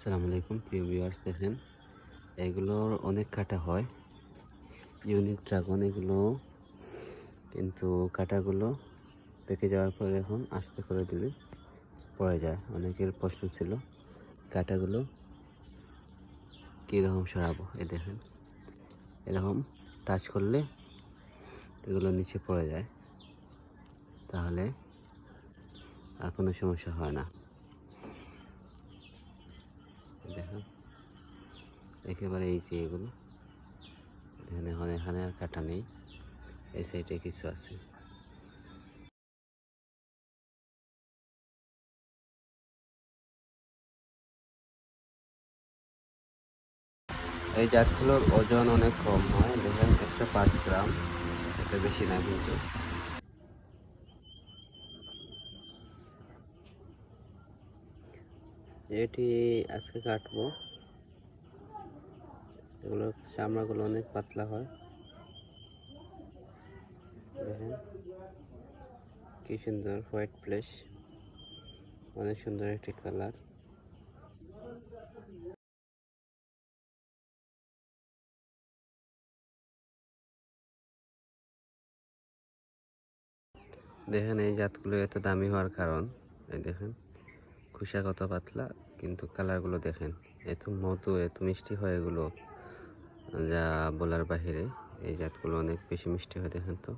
আসসালামু আলাইকুম প্রিয় ভিউয়ার্স, দেখেন এগুলোর অনেক কাটা হয়। ইউনিক ড্রাগন এগুলো, কিন্তু কাটাগুলো পেকে যাওয়ার পরে এখন আস্তে করে দিলে পড়ে যায়। অনেকের প্রশ্ন ছিল কাটাগুলো কীরকম সরাবো। এই দেখেন এরকম টাচ করলে এগুলো নিচে পড়ে যায়, তাহলে আর কোনো সমস্যা হয় না। দেখেন একেবারে ইজি এগুলো। এখানে আর কাটা নেই, এই সাইডে কিছু আছে। এই জাতগুলোর ওজন অনেক কম হয়, দেখেন 105 গ্রাম, এতে বেশি না কিন্তু। এটি আজকে কাটবো। এগুলোর চামড়াগুলো অনেক পাতলা হয়, দেখেন কি সুন্দর হোয়াইট ফ্লেশ, অনেক সুন্দর একটি কালার। দেখেন এই জাতগুলো এত দামি হওয়ার কারণ, এই দেখেন খোসা কত পাতলা, কিন্তু কালারগুলো দেখেন এত মধু, এত মিষ্টি হয় এগুলো, যা বলার বাহিরে। এই জাতগুলো অনেক বেশি মিষ্টি হয়, দেখেন তো।